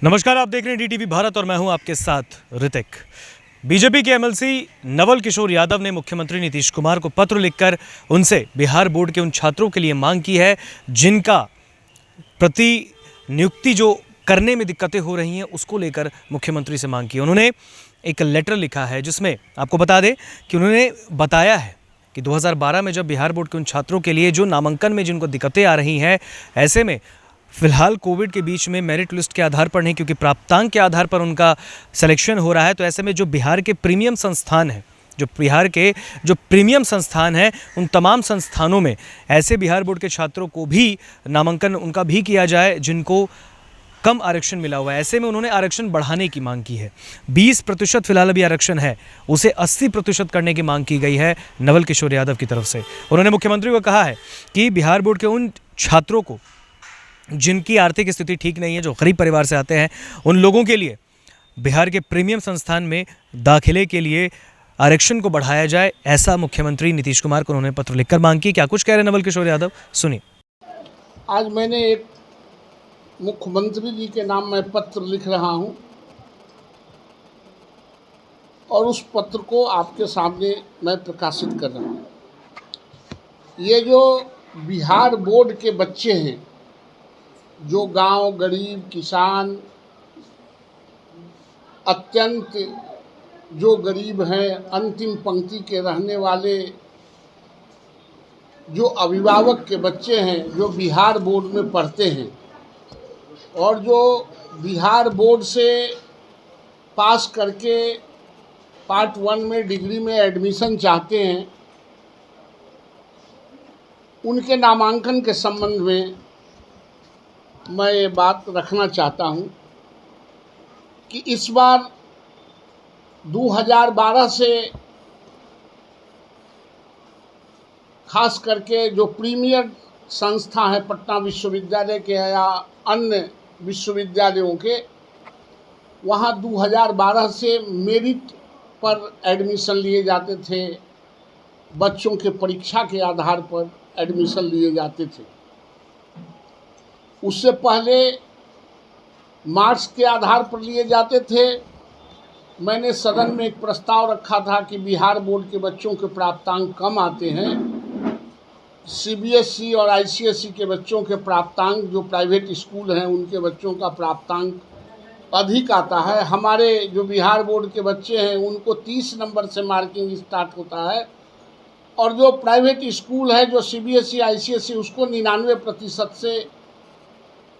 नमस्कार, आप देख रहे हैं डीटीवी भारत और मैं हूं आपके साथ ऋतिक। बीजेपी के एमएलसी नवल किशोर यादव ने मुख्यमंत्री नीतीश कुमार को पत्र लिखकर उनसे बिहार बोर्ड के उन छात्रों के लिए मांग की है जिनका प्रतिनियुक्ति जो करने में दिक्कतें हो रही हैं उसको लेकर मुख्यमंत्री से मांग की। उन्होंने एक लेटर लिखा है जिसमें आपको बता दें कि उन्होंने बताया है कि 2012 में जब बिहार बोर्ड के उन छात्रों के लिए जो नामांकन में जिनको दिक्कतें आ रही हैं, ऐसे में फिलहाल कोविड के बीच में मेरिट लिस्ट के आधार पर नहीं क्योंकि प्राप्तांक के आधार पर उनका सिलेक्शन हो रहा है, तो ऐसे में जो बिहार के प्रीमियम संस्थान हैं, जो बिहार के जो प्रीमियम संस्थान हैं, उन तमाम संस्थानों में ऐसे बिहार बोर्ड के छात्रों को भी नामांकन उनका भी किया जाए जिनको कम आरक्षण मिला हुआ है। ऐसे में उन्होंने आरक्षण बढ़ाने की मांग की है। 20% फिलहाल अभी आरक्षण है, उसे 80% करने की मांग की गई है नवल किशोर यादव की तरफ से। उन्होंने मुख्यमंत्री को कहा है कि बिहार बोर्ड के उन छात्रों को जिनकी आर्थिक स्थिति ठीक नहीं है, जो गरीब परिवार से आते हैं, उन लोगों के लिए बिहार के प्रीमियम संस्थान में दाखिले के लिए आरक्षण को बढ़ाया जाए, ऐसा मुख्यमंत्री नीतीश कुमार को उन्होंने पत्र लिखकर मांग की। क्या कुछ कह रहे हैं नवल किशोर यादव, सुनिए। आज मैंने एक मुख्यमंत्री जी के नाम में पत्र लिख रहा हूं और उस पत्र को आपके सामने मैं प्रकाशित कर रहा हूं। ये जो बिहार बोर्ड के बच्चे हैं, जो गांव, गरीब, किसान, अत्यंत जो गरीब हैं, अंतिम पंक्ति के रहने वाले जो अभिभावक के बच्चे हैं, जो बिहार बोर्ड में पढ़ते हैं और जो बिहार बोर्ड से पास करके पार्ट 1 में डिग्री में एडमिशन चाहते हैं, उनके नामांकन के संबंध में मैं ये बात रखना चाहता हूं कि इस बार 2012 से खास करके जो प्रीमियर संस्था है पटना विश्वविद्यालय के या अन्य विश्वविद्यालयों के, वहाँ 2012 से मेरिट पर एडमिशन लिए जाते थे, बच्चों के परीक्षा के आधार पर एडमिशन लिए जाते थे। उससे पहले मार्क्स के आधार पर लिए जाते थे। मैंने सदन में एक प्रस्ताव रखा था कि बिहार बोर्ड के बच्चों के प्राप्तांक कम आते हैं, सीबीएसई और आईसीएसई के बच्चों के प्राप्तांक, जो प्राइवेट स्कूल हैं उनके बच्चों का प्राप्तांक अधिक आता है। हमारे जो बिहार बोर्ड के बच्चे हैं उनको 30 नंबर से मार्किंग स्टार्ट होता है और जो प्राइवेट स्कूल है, जो सीबीएसई आईसीएसई, उसको 99% से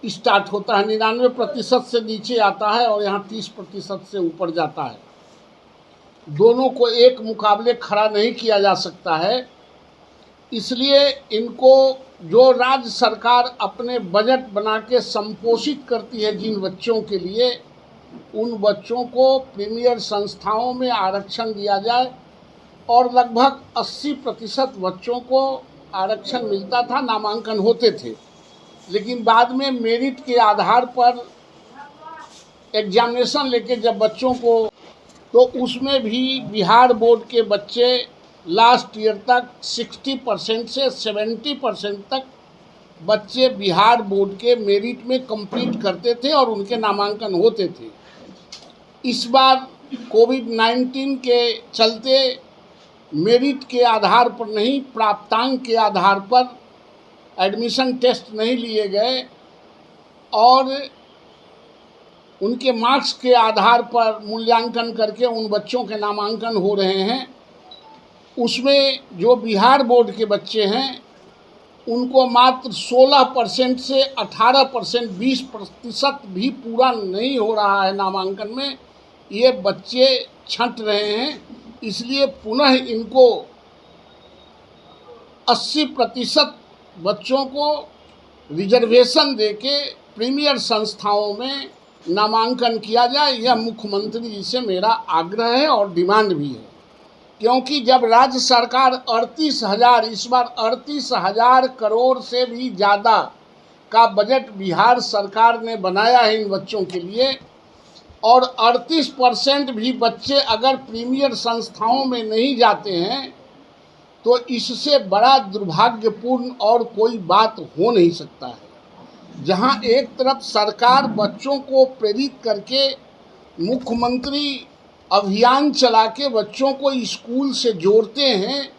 स्टार्ट होता है। 99% से नीचे आता है और यहाँ 30% से ऊपर जाता है। दोनों को एक मुकाबले खड़ा नहीं किया जा सकता है। इसलिए इनको जो राज्य सरकार अपने बजट बना के संपोषित करती है जिन बच्चों के लिए, उन बच्चों को प्रीमियर संस्थाओं में आरक्षण दिया जाए और लगभग 80% बच्चों को आरक्षण मिलता था, नामांकन होते थे। लेकिन बाद में मेरिट के आधार पर एग्जामिनेशन लेके जब बच्चों को, तो उसमें भी बिहार बोर्ड के बच्चे लास्ट ईयर तक 60% से 70% तक बच्चे बिहार बोर्ड के मेरिट में कंप्लीट करते थे और उनके नामांकन होते थे। इस बार कोविड-19 के चलते मेरिट के आधार पर नहीं, प्राप्तांक के आधार पर एडमिशन टेस्ट नहीं लिए गए और उनके मार्क्स के आधार पर मूल्यांकन करके उन बच्चों के नामांकन हो रहे हैं। उसमें जो बिहार बोर्ड के बच्चे हैं उनको मात्र 16% से 18%, 20% भी पूरा नहीं हो रहा है नामांकन में। ये बच्चे छंट रहे हैं, इसलिए पुनः इनको 80% बच्चों को रिजर्वेशन देके प्रीमियर संस्थाओं में नामांकन किया जाए। यह मुख्यमंत्री जी से मेरा आग्रह है और डिमांड भी है, क्योंकि जब राज्य सरकार 38,000, इस बार 38,000 करोड़ से भी ज़्यादा का बजट बिहार सरकार ने बनाया है इन बच्चों के लिए, और 38% भी बच्चे अगर प्रीमियर संस्थाओं में नहीं जाते हैं, तो इससे बड़ा दुर्भाग्यपूर्ण और कोई बात हो नहीं सकता है। जहां एक तरफ सरकार बच्चों को प्रेरित करके मुख्यमंत्री अभियान चला के बच्चों को स्कूल से जोड़ते हैं,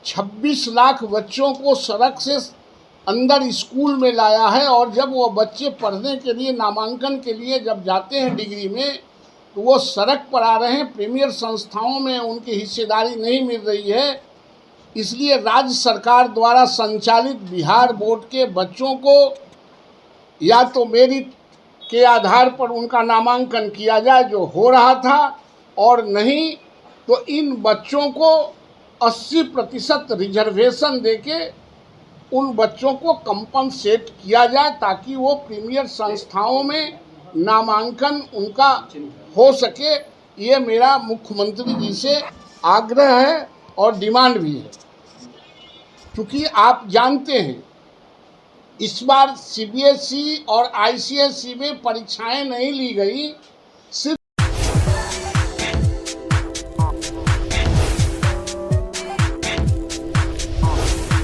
26 लाख बच्चों को सड़क से अंदर स्कूल में लाया है, और जब वो बच्चे पढ़ने के लिए नामांकन के लिए जब जाते हैं डिग्री में, तो वो सड़क पर आ रहे हैं। प्रीमियर संस्थाओं में उनकी हिस्सेदारी नहीं मिल रही है। इसलिए राज्य सरकार द्वारा संचालित बिहार बोर्ड के बच्चों को या तो मेरिट के आधार पर उनका नामांकन किया जाए, जो हो रहा था, और नहीं तो इन बच्चों को 80% रिजर्वेशन देके उन बच्चों को कंपनसेट किया जाए, ताकि वो प्रीमियर संस्थाओं में नामांकन उनका हो सके। ये मेरा मुख्यमंत्री जी से आग्रह है और डिमांड भी है। क्योंकि आप जानते हैं इस बार सीबीएसई और आईसीएसई में परीक्षाएं नहीं ली गई, सिर्फ